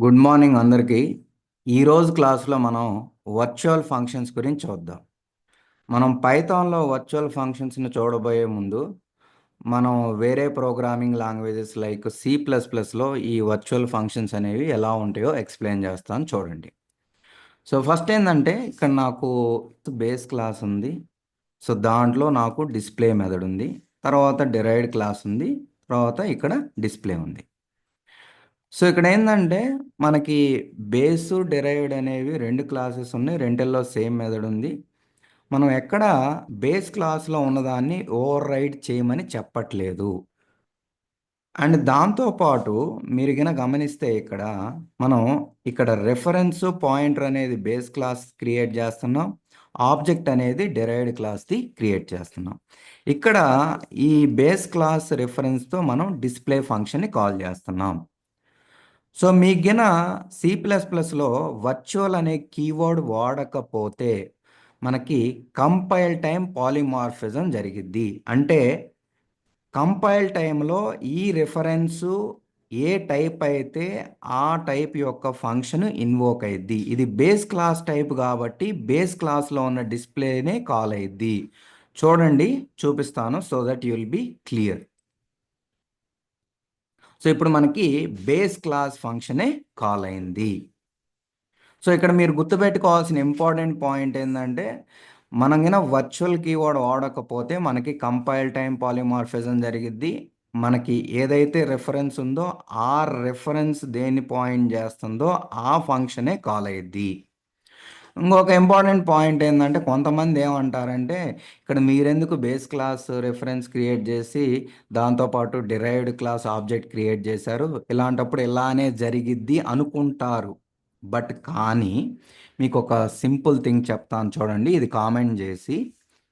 Good morning అందరికీ. ఈరోజు క్లాస్లో మనం వర్చువల్ ఫంక్షన్స్ గురించి చూద్దాం. మనం పైథాన్లో వర్చువల్ ఫంక్షన్స్ని చూడబోయే ముందు మనం వేరే ప్రోగ్రామింగ్ లాంగ్వేజెస్ లైక్ C++లో ఈ వర్చువల్ ఫంక్షన్స్ అనేవి ఎలా ఉంటాయో ఎక్స్ప్లెయిన్ చేస్తాను చూడండి. సో ఫస్ట్ ఏంటంటే ఇక్కడ నాకు బేస్ క్లాస్ ఉంది. సో దాంట్లో నాకు డిస్ప్లే మెథడ్ ఉంది. తర్వాత డిరైవ్డ్ క్లాస్ ఉంది. తర్వాత ఇక్కడ డిస్ప్లే ఉంది. సో ఇక్కడ ఏందంటే మనకి బేసు, డిరైవ్డ్ అనేవి 2 క్లాసెస్ ఉన్నాయి. రెండిల్లో సేమ్ మెథడ్ ఉంది. మనం ఎక్కడ బేస్ క్లాస్‌లో ఉన్నదాన్ని ఓవర్ రైడ్ చేయమని చెప్పట్లేదు. అండ్ దాంతో పాటు మీరు గమనిస్తే మనం ఇక్కడ రిఫరెన్స్ పాయింటర్ అనేది బేస్ క్లాస్ క్రియేట్ చేస్తున్నాం. ఆబ్జెక్ట్ అనేది డిరైవ్డ్ క్లాస్‌ది క్రియేట్ చేస్తున్నాం. ఇక్కడ ఈ బేస్ క్లాస్ రిఫరెన్స్‌తో మనం డిస్ప్లే ఫంక్షన్‌ని కాల్ చేస్తున్నాం. సో మీకు C++లో వర్చువల్ అనే కీవర్డ్ వాడకపోతే మనకి కంపైల్ టైమ్ పాలిమార్ఫిజం జరిగిద్ది. అంటే కంపైల్ టైమ్‌లో ఈ రిఫరెన్సు ఏ టైప్ అయితే ఆ టైప్ యొక్క ఫంక్షన్ ఇన్వోక్ అయిద్ది. ఇది బేస్ క్లాస్ టైప్ కాబట్టి బేస్ క్లాస్‌లో ఉన్న డిస్ప్లేనే కాల్ అయిద్ది. చూడండి చూపిస్తాను so that you will be clear. So ఇప్పుడు మనకి బేస్ క్లాస్ ఫంక్షనే కాల్ అయింది. సో ఇక్కడ మీరు గుర్తుపెట్టుకోవాల్సిన ఇంపార్టెంట్ పాయింట్ ఏంటంటే మనం వర్చువల్ కీవర్డ్ వాడకపోతే మనకి కంపైల్ టైమ్ పాలిమార్ఫిజం జరిగిద్ది. మనకి ఏదైతే రిఫరెన్స్ ఉందో ఆ రిఫరెన్స్ దేన్ని పాయింట్ చేస్తుందో ఆ ఫంక్షనే కాల్ అయ్యిద్ది. ఇంకొక ఇంపార్టెంట్ పాయింట్ ఏంటంటే కొంతమంది ఏమంటారంటే ఇక్కడ మీరెందుకు బేస్ క్లాస్ రిఫరెన్స్ క్రియేట్ చేసి దాంతోపాటు డిరైవ్డ్ క్లాస్ ఆబ్జెక్ట్ క్రియేట్ చేశారు, ఇలాంటప్పుడు ఇలానే జరిగిద్ది అనుకుంటారు. బట్ కానీ మీకు ఒక సింపుల్ థింగ్ చెప్తాను చూడండి. ఇది కామెంట్ చేసి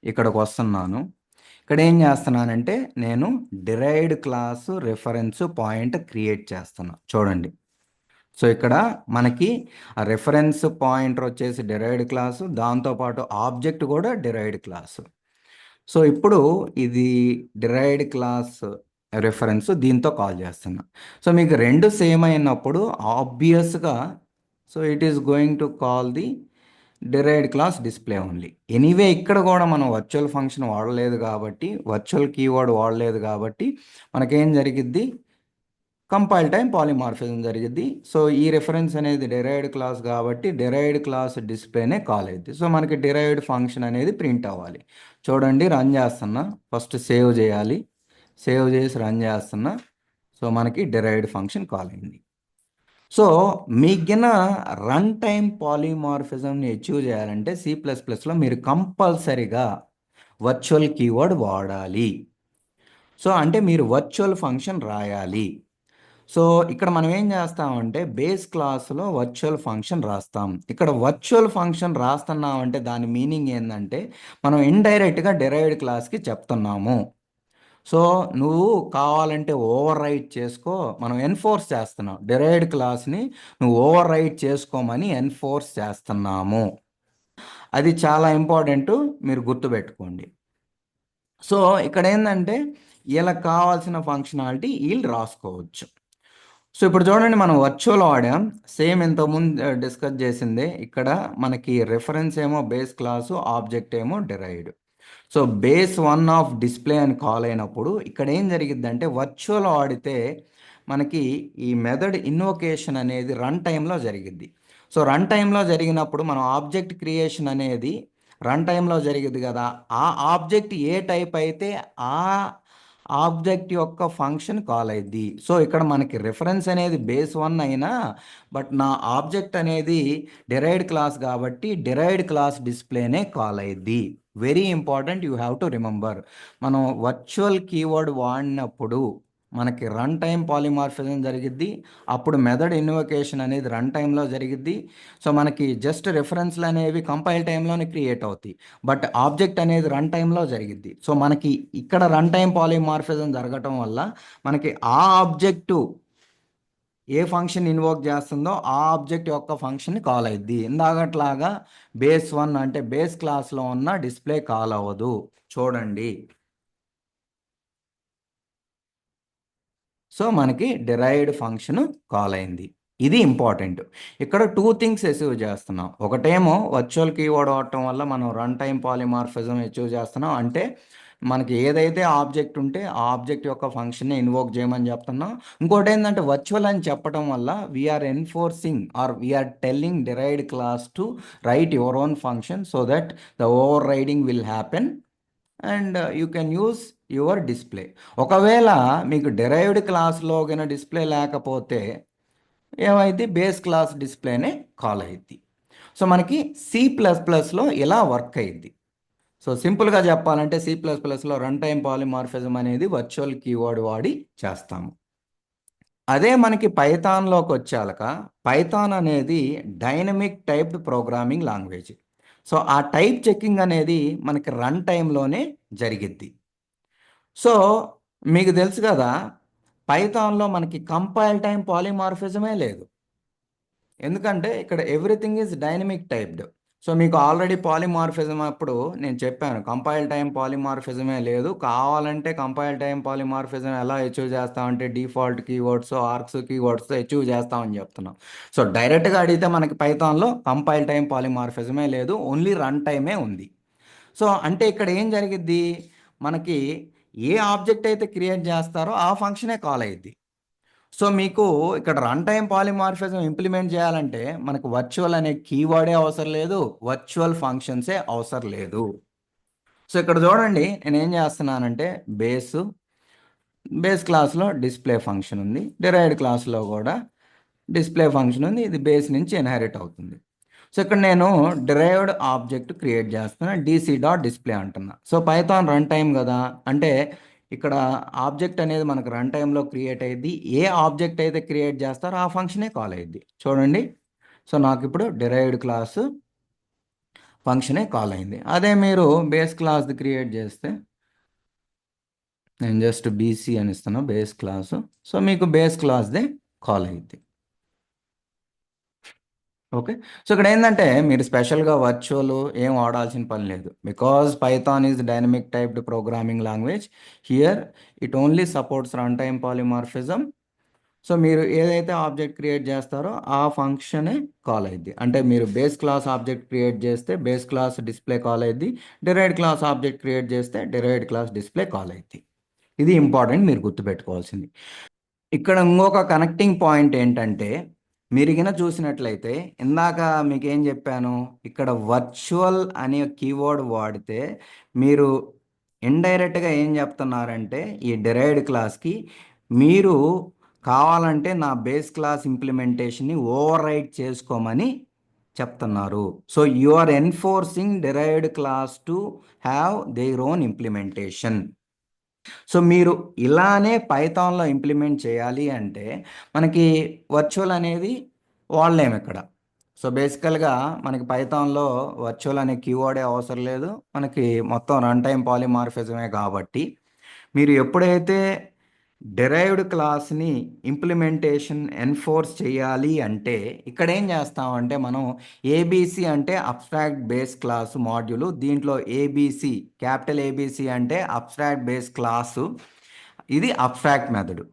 ఇక్కడికి వస్తున్నాను. ఇక్కడ ఏం చేస్తున్నానంటే నేను derived class reference point create చేస్తున్నా చూడండి. సో ఇక్కడ మనకి ఆ రిఫరెన్స్ పాయింటర్ వచ్చేసి డిరైవ్డ్ క్లాసు, దాంతోపాటు ఆబ్జెక్ట్ కూడా డిరైవ్డ్ క్లాసు. సో ఇప్పుడు ఇది డిరైవ్డ్ క్లాస్ రిఫరెన్స్ దీంతో కాల్ చేస్తున్నా. సో మీకు రెండు సేమ్ అయినప్పుడు ఆబ్వియస్గా so it is going to call the derived class display only. Anyway ఇక్కడ కూడా మనం వర్చువల్ ఫంక్షన్ వాడలేదు కాబట్టి, వర్చువల్ కీవర్డ్ వాడలేదు కాబట్టి మనకేం జరిగిద్ది, కంపైల్ టైమ్ పాలిమార్ఫిజం జరిగిద్ది. సో ఈ రిఫరెన్స్ అనేది డిరైవ్డ్ క్లాస్ కాబట్టి డిరైవ్డ్ క్లాస్ డిస్ప్లేనే కాల్ అయ్యిద్ది. సో మనకి డిరైవ్డ్ ఫంక్షన్ అనేది ప్రింట్ అవ్వాలి. చూడండి రన్ చేస్తున్నా. ఫస్ట్ సేవ్ చేయాలి. సేవ్ చేసి రన్ చేస్తున్నా. సో మనకి డిరైవ్డ్ ఫంక్షన్ కాల్ అయింది. సో మీకు రన్ టైమ్ పాలిమార్ఫిజంని అచీవ్ చేయాలంటే C++లో మీరు కంపల్సరీగా వర్చువల్ కీవర్డ్ వాడాలి. సో అంటే మీరు వర్చువల్ ఫంక్షన్ రాయాలి. సో ఇక్కడ మనం ఏం చేస్తామంటే బేస్ క్లాస్లో వర్చువల్ ఫంక్షన్ రాస్తాం. ఇక్కడ వర్చువల్ ఫంక్షన్ రాస్తున్నామంటే దాని మీనింగ్ ఏంటంటే మనం ఇండైరెక్ట్గా డిరైవ్డ్ క్లాస్కి చెప్తున్నాము. సో నువ్వు కావాలంటే ఓవర్ రైట్ చేసుకో, మనం ఎన్ఫోర్స్ చేస్తున్నాం. డిరైవ్డ్ క్లాస్ని నువ్వు ఓవర్ రైట్ చేసుకోమని ఎన్ఫోర్స్ చేస్తున్నాము. అది చాలా ఇంపార్టెంట్, మీరు గుర్తుపెట్టుకోండి. సో ఇక్కడ ఏంటంటే వీళ్ళకి కావాల్సిన ఫంక్షనాలిటీ వీళ్ళు రాసుకోవచ్చు. సో ఇప్పుడు చూడండి మనం వర్చువల్ వాడాం. సేమ్ ఇంతకుముందు డిస్కస్ చేసిందే. ఇక్కడ మనకి రిఫరెన్స్ ఏమో బేస్ క్లాసు, ఆబ్జెక్ట్ ఏమో derived. So base 1 of display అని కాల్ అయినప్పుడు ఇక్కడ ఏం జరిగిద్దంటే వర్చువల్ వాడితే మనకి ఈ మెథడ్ ఇన్వొకేషన్ అనేది రన్ టైంలో జరిగిద్ది. సో రన్ టైంలో జరిగినప్పుడు మనం ఆబ్జెక్ట్ క్రియేషన్ అనేది రన్ టైంలో జరిగిద్ది కదా, ఆ ఆబ్జెక్ట్ ఏ టైప్ అయితే ఆ ఆబ్జెక్ట్ యొక్క ఫంక్షన్ కాల్ అయ్యిద్ది. సో ఇక్కడ మనకి రిఫరెన్స్ అనేది బేస్ 1 అయినా బట్ నా ఆబ్జెక్ట్ అనేది డిరైవ్డ్ క్లాస్ కాబట్టి డిరైవ్డ్ క్లాస్ డిస్ప్లేనే కాల్ అయ్యిద్ది. Very important, you have to remember. మనం వర్చువల్ కీవర్డ్ వాడినప్పుడు మనకి రన్ టైం పాలిమార్ఫిజం జరిగిద్ది. అప్పుడు మెథడ్ ఇన్వొకేషన్ అనేది రన్ టైంలో జరిగిద్ది. సో మనకి జస్ట్ రిఫరెన్స్లు అనేవి కంపైల్ టైంలోనే క్రియేట్ అవుతాయి. బట్ ఆబ్జెక్ట్ అనేది రన్ టైంలో జరిగిద్ది. సో మనకి ఇక్కడ రన్ టైం పాలిమార్ఫిజం జరగటం వల్ల మనకి ఆ ఆబ్జెక్టు ఏ ఫంక్షన్ ఇన్వోక్ చేస్తుందో ఆ ఆబ్జెక్ట్ యొక్క ఫంక్షన్ కాల్ అయ్యిద్ది. ఇందాకట్లాగా బేస్ 1 అంటే బేస్ క్లాస్లో ఉన్న డిస్ప్లే కాల్ అవ్వదు. చూడండి. సో మనకి డిరైవ్డ్ ఫంక్షన్ కాల్ అయింది. ఇది ఇంపార్టెంట్. ఇక్కడ 2 థింగ్స్ అచీవ్ చేస్తున్నాం. ఒకటేమో వర్చువల్ కీవర్డ్ వాడటం వల్ల మనం రన్ టైమ్ పాలిమార్ఫిజం అచీవ్ చేస్తున్నాం. అంటే మనకి ఏదైతే ఆబ్జెక్ట్ ఉంటే ఆ ఆబ్జెక్ట్ యొక్క ఫంక్షన్‌ని ఇన్వోక్ చేయమని చెప్తున్నాం. ఇంకోటేందంటే వర్చువల్ అని చెప్పడం వల్ల we are enforcing are we are telling derived class to write your own function so that the overriding will happen and you can use your display. ఒకవేళ మీకు డిరైవ్డ్ క్లాస్‌లో గిన డిస్ప్లే లేకపోతే ఏమైద్ది, బేస్ క్లాస్ డిస్ప్లేనే call అయ్యిద్ది. So మనకి C++లో ఇలా వర్క్ అయ్యిద్ది. సో సింపుల్గా చెప్పాలంటే C++లో రన్ టైమ్ పాలిమార్ఫిజం అనేది వర్చువల్ కీవర్డ్ వాడి చేస్తాము. అదే మనకి పైథాన్లోకి వచ్చాక పైథాన్ అనేది dynamic typed programming language. So ఆ టైప్ చెకింగ్ అనేది మనకి రన్ టైంలోనే జరిగిద్ది. సో మీకు తెలుసు కదా, పైథాన్లో మనకి కంపైల్ టైమ్ పాలిమార్ఫిజమే లేదు. ఎందుకంటే ఇక్కడ everything is dynamic typed. So మీకు ఆల్రెడీ పాలిమార్ఫిజం అప్పుడు నేను చెప్పాను కంపైల్ టైమ్ పాలిమార్ఫిజమే లేదు. కావాలంటే కంపైల్ టైమ్ పాలిమార్ఫిజం ఎలా అచీవ్ చేస్తామంటే డిఫాల్ట్ కీవర్డ్స్ ఆర్క్స్ కీవర్డ్స్తో అచీవ్ చేస్తామని చెప్తున్నాం. సో డైరెక్ట్గా అడిగితే మనకి పైథాన్లో కంపైల్ టైమ్ పాలిమార్ఫిజమే లేదు, ఓన్లీ రన్ టైమే ఉంది. సో అంటే ఇక్కడ ఏం జరిగిద్ది, మనకి ఏ ఆబ్జెక్ట్ అయితే క్రియేట్ చేస్తారో ఆ ఫంక్షనే కాల్ అయ్యిద్ది. సో మీకు ఇక్కడ రన్ టైమ్ పాలిమార్ఫిజం ఇంప్లిమెంట్ చేయాలంటే మనకు వర్చువల్ అనే కీవర్డే అవసరం లేదు, వర్చువల్ ఫంక్షన్సే అవసరం లేదు. సో ఇక్కడ చూడండి నేను ఏం చేస్తున్నానంటే బేస్ క్లాస్లో డిస్ప్లే ఫంక్షన్ ఉంది, డిరైవ్డ్ క్లాస్లో కూడా డిస్ప్లే ఫంక్షన్ ఉంది. ఇది బేస్ నుంచి ఇన్హెరిట్ అవుతుంది. సో ఇక్కడ నేను డిరైవ్డ్ ఆబ్జెక్ట్ క్రియేట్ చేస్తున్నా, dc.display అంటున్నా. సో పైథాన్ రన్ టైమ్ కదా, అంటే ఇక్కడ ఆబ్జెక్ట్ అనేది మనకు రన్ టైంలో క్రియేట్ అయ్యింది. ఏ ఆబ్జెక్ట్ అయితే క్రియేట్ చేస్తారో ఆ ఫంక్షనే కాల్ అయ్యింది. చూడండి, సో నాకు ఇప్పుడు డిరైవ్డ్ క్లాస్ ఫంక్షనే కాల్ అయింది. అదే మీరు బేస్ క్లాస్ది క్రియేట్ చేస్తే నేను జస్ట్ బీసీ అని ఇస్తున్నా, బేస్ క్లాసు. సో మీకు బేస్ క్లాస్దే కాల్ అయ్యింది. ఓకే. సో ఇక్కడ ఏంటంటే మీరు స్పెషల్గా వర్చువల్ ఏం వాడాల్సిన పని లేదు. Because Python is dynamic typed programming language. Here it only supports run time polymorphism. So మీరు ఏదైతే ఆబ్జెక్ట్ క్రియేట్ చేస్తారో ఆ ఫంక్షనే కాల్ అయ్యిద్ది. అంటే మీరు బేస్ క్లాస్ ఆబ్జెక్ట్ క్రియేట్ చేస్తే బేస్ క్లాస్ డిస్ప్లే కాల్ అయ్యిద్ది, డిరైవ్డ్ క్లాస్ ఆబ్జెక్ట్ క్రియేట్ చేస్తే డిరైవ్డ్ క్లాస్ డిస్ప్లే కాల్ అయ్యిద్ది. ఇది ఇంపార్టెంట్, మీరు గుర్తుపెట్టుకోవాల్సింది. ఇక్కడ ఇంకొక కనెక్టింగ్ పాయింట్ ఏంటంటే మీరు గిన చూసినట్లయితే ఇందాక మీకేం చెప్పాను, ఇక్కడ వర్చువల్ అనే కీవర్డ్ వాడితే మీరు ఇండైరెక్ట్గా ఏం చెప్తున్నారంటే ఈ డిరైవ్డ్ క్లాస్కి మీరు కావాలంటే నా బేస్ క్లాస్ ఇంప్లిమెంటేషన్ని ఓవర్ రైట్ చేసుకోమని చెప్తున్నారు. So you are enforcing derived class to have their own implementation. So మీరు ఇలానే పైథాన్లో ఇంప్లిమెంట్ చేయాలి అంటే మనకి వర్చువల్ అనేది వాడలేము ఇక్కడ. సో బేసికల్గా మనకి పైథాన్లో వర్చువల్ అనే కీవర్డే అవసరం లేదు, మనకి మొత్తం రన్ టైమ్ పాలిమార్ఫిజమే. కాబట్టి మీరు ఎప్పుడైతే డిరైవ్డ్ క్లాస్ని ఇంప్లిమెంటేషన్ ఎన్ఫోర్స్ చేయాలి అంటే ఇక్కడ ఏం చేస్తామంటే మనం ఏబీసీ అంటే అబ్స్ట్రాక్ట్ బేస్ క్లాస్ మాడ్యూల్, దీంట్లో ఏబీసీ క్యాపిటల్ ఏబీసీ అంటే అబ్స్ట్రాక్ట్ బేస్ క్లాసు, ఇది అబ్స్ట్రాక్ట్ మెథడ్.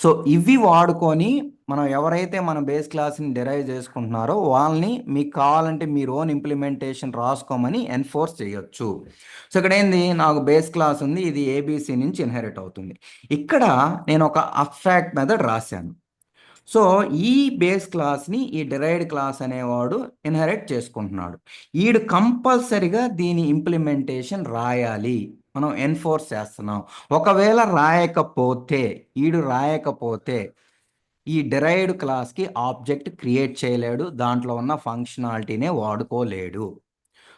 సో ఇవి వాడుకొని మనం ఎవరైతే మన బేస్ క్లాస్ని డిరైవ్ చేసుకుంటున్నారో వాళ్ళని మీకు కావాలంటే మీరు ఓన్ ఇంప్లిమెంటేషన్ రాసుకోమని ఎన్ఫోర్స్ చేయొచ్చు. సో ఇక్కడ ఏంది, నాకు బేస్ క్లాస్ ఉంది, ఇది ఏబీసీ నుంచి ఇన్హెరిట్ అవుతుంది. ఇక్కడ నేను ఒక అబ్స్ట్రాక్ట్ మెథడ్ రాశాను. సో ఈ బేస్ క్లాస్ని ఈ డిరైవ్డ్ క్లాస్ అనేవాడు ఇన్హెరిట్ చేసుకుంటున్నాడు. ఈడు కంపల్సరిగా దీని ఇంప్లిమెంటేషన్ రాయాలి, మనం ఎన్ఫోర్స్ చేస్తున్నాం. ఒకవేళ రాయకపోతే ఈ డిరైవ్డ్ క్లాస్కి ఆబ్జెక్ట్ క్రియేట్ చేయలేడు, దాంట్లో ఉన్న ఫంక్షనాలిటీనే వాడుకోలేడు.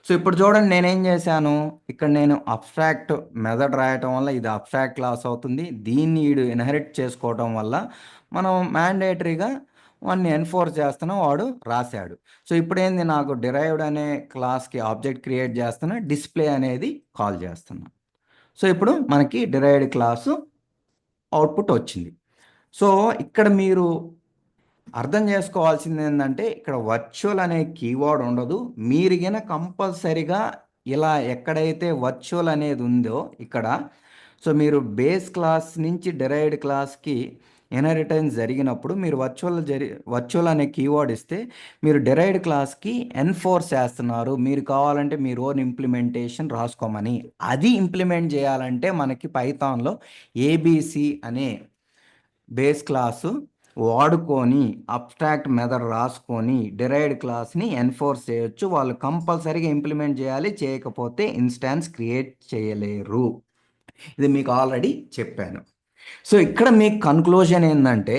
సో ఇప్పుడు చూడండి నేనేం చేశాను, ఇక్కడ నేను అబ్స్ట్రాక్ట్ మెథడ్ రాయటం వల్ల ఇది అబ్స్ట్రాక్ట్ క్లాస్ అవుతుంది. దీన్ని వీడు ఇన్హెరిట్ చేసుకోవటం వల్ల మనం మ్యాండేటరీగా వాడిని ఎన్ఫోర్స్ చేస్తున్నాం, వాడు రాశాడు. సో ఇప్పుడు ఏంది, నాకు డిరైవ్డ్ అనే క్లాస్కి ఆబ్జెక్ట్ క్రియేట్ చేస్తున్నా, డిస్ప్లే అనేది కాల్ చేస్తున్నా. సో ఇప్పుడు మనకి డిరైవ్డ్ క్లాసు అవుట్పుట్ వచ్చింది. సో ఇక్కడ మీరు అర్థం చేసుకోవాల్సింది ఏంటంటే ఇక్కడ వర్చువల్ అనే కీవర్డ్ ఉండదు. మీరు గిన కంపల్సరిగా ఇలా ఎక్కడైతే వర్చువల్ అనేది ఉందో ఇక్కడ, సో మీరు బేస్ క్లాస్ నుంచి డిరైవ్డ్ క్లాస్కి ఇన్హెరిటెన్స్ జరిగినప్పుడు మీరు వర్చువల్ అనే కీవర్డ్ ఇస్తే మీరు డిరైవ్డ్ క్లాస్కి ఎన్ఫోర్స్ చేస్తున్నారు. మీరు కావాలంటే మీరు ఓన్ ఇంప్లిమెంటేషన్ రాసుకోమని. అది ఇంప్లిమెంట్ చేయాలంటే మనకి పైథాన్లో ఏబిసి అనే బేస్ క్లాసు వాడుకొని అబ్స్ట్రాక్ట్ మెథడ్ రాసుకొని డిరైవ్డ్ క్లాస్ని ఎన్ఫోర్స్ చేయొచ్చు. వాళ్ళు కంపల్సరీగా ఇంప్లిమెంట్ చేయాలి. చేయకపోతే ఇన్స్టాన్స్ క్రియేట్ చేయలేరు. ఇది మీకు ఆల్రెడీ చెప్పాను. సో ఇక్కడ మీకు కన్క్లూజన్ ఏంటంటే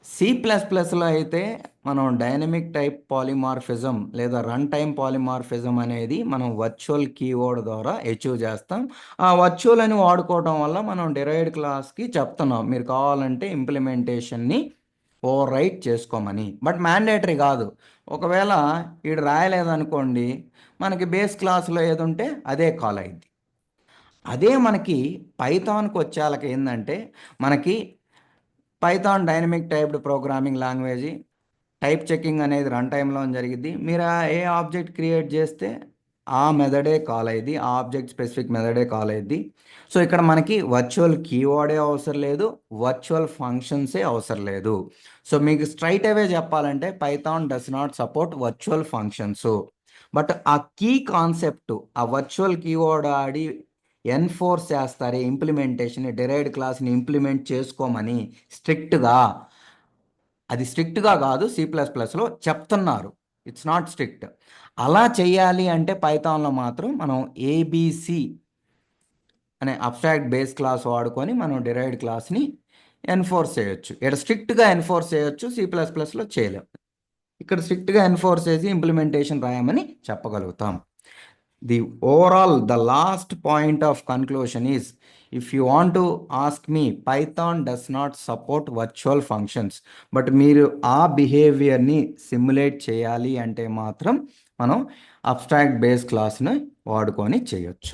C++లో అయితే మనం డైనమిక్ టైప్ పాలిమార్ఫిజం లేదా రన్ టైమ్ పాలిమార్ఫిజం అనేది మనం వర్చువల్ కీవర్డ్ ద్వారా అచీవ్ చేస్తాం. ఆ వర్చువల్ అని వాడుకోవడం వల్ల మనం డిరైవ్డ్ క్లాస్కి చెప్తున్నాం మీరు కావాలంటే ఇంప్లిమెంటేషన్ని ఓవర్ రైట్ చేసుకోమని. బట్ మ్యాండేటరీ కాదు. ఒకవేళ వీడు రాయలేదనుకోండి, మనకి బేస్ క్లాస్లో ఏది ఉంటే అదే కాల్ అయింది. అదే మనకి పైథాన్కి వచ్చేళ్ళకి ఏంటంటే మనకి Python dynamic typed programming language type checking అనేది రన్ టైంలో జరిగింది. మీరు ఏ ఆబ్జెక్ట్ క్రియేట్ చేస్తే ఆ మెథడే కాల్ అయ్యింది, ఆ ఆబ్జెక్ట్ స్పెసిఫిక్ మెథడే కాల్ అయ్యింది. సో ఇక్కడ మనకి వర్చువల్ కీవర్డే అవసరం లేదు, వర్చువల్ ఫంక్షన్సే అవసరం లేదు. సో మీకు స్ట్రైట్ అవే చెప్పాలంటే Python does not support virtual functions. But ఆ కీ కాన్సెప్ట్ ఆ వర్చువల్ కీవర్డ్ ఆడి ఎన్ఫోర్స్ చేస్తారు ఇంప్లిమెంటేషన్ డిరైవ్డ్ క్లాస్ని ఇంప్లిమెంట్ చేసుకోమని స్ట్రిక్ట్గా. అది స్ట్రిక్ట్గా కాదు, C++లో చెప్తున్నారు. It's not strict. అలా చేయాలి అంటే పైథాన్లో మాత్రం మనం ఏబిసి అనే అబ్స్ట్రాక్ట్ బేస్ క్లాస్ వాడుకొని మనం డిరైవ్డ్ క్లాస్ని ఎన్ఫోర్స్ చేయొచ్చు. ఇక్కడ స్ట్రిక్ట్గా ఎన్ఫోర్స్ చేయొచ్చు, C++లో చేయలేం. ఇక్కడ స్ట్రిక్ట్గా ఎన్ఫోర్స్ చేసి ఇంప్లిమెంటేషన్ రాయమని చెప్పగలుగుతాం. The last point of conclusion is, if you want to ask me, Python does not support virtual functions. But మీరు ఆ బిహేవియర్ని సిమ్యులేట్ చేయాలి అంటే మాత్రం మనం అబ్స్ట్రాక్ట్ బేస్ క్లాస్ని వాడుకొని చేయొచ్చు.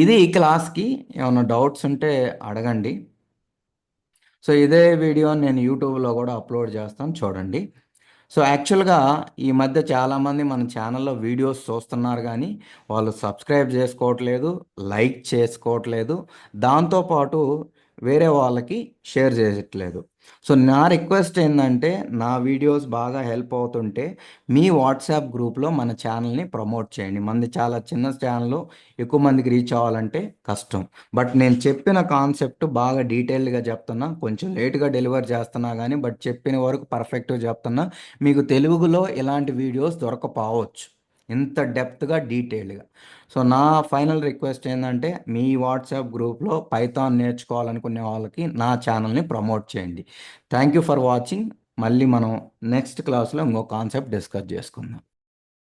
ఇది ఈ క్లాస్కి ఏమైనా డౌట్స్ ఉంటే అడగండి. సో ఇదే వీడియో నేను యూట్యూబ్లో కూడా అప్లోడ్ చేస్తాను, చూడండి. సో యాక్చువల్గా ఈ మధ్య చాలామంది మన ఛానల్లో వీడియోస్ చూస్తున్నారు కానీ వాళ్ళు సబ్స్క్రైబ్ చేసుకోవట్లేదు, లైక్ చేసుకోవట్లేదు, దాంతోపాటు వేరే వాళ్ళకి షేర్ చేయట్లేదు. సో నా రిక్వెస్ట్ ఏంటంటే నా వీడియోస్ బాగా హెల్ప్ అవుతుంటే మీ వాట్సాప్ గ్రూప్లో మన ఛానల్ని ప్రమోట్ చేయండి. మనది చాలా చిన్న ఛానల్, ఎక్కువ మందికి రీచ్ అవ్వాలంటే కష్టం. బట్ నేను చెప్పిన కాన్సెప్ట్ బాగా డీటెయిల్డ్గా చెప్తున్నా, కొంచెం లేట్గా డెలివర్ చేస్తున్నా కానీ బట్ చెప్పిన వరకు పర్ఫెక్ట్గా చెప్తున్నా. మీకు తెలుగులో ఇలాంటి వీడియోస్ దొరకపోవచ్చు ఇంత డెప్త్గా డీటెయిల్డ్గా. సో నా ఫైనల్ రిక్వెస్ట్ ఏంటంటే మీ వాట్సాప్ గ్రూప్లో పైథాన్ నేర్చుకోవాలనుకునే వాళ్ళకి నా ఛానల్ని ప్రమోట్ చేయండి. Thank you for watching. మళ్ళీ మనం నెక్స్ట్ క్లాస్లో ఇంకో కాన్సెప్ట్ డిస్కస్ చేసుకుందాం.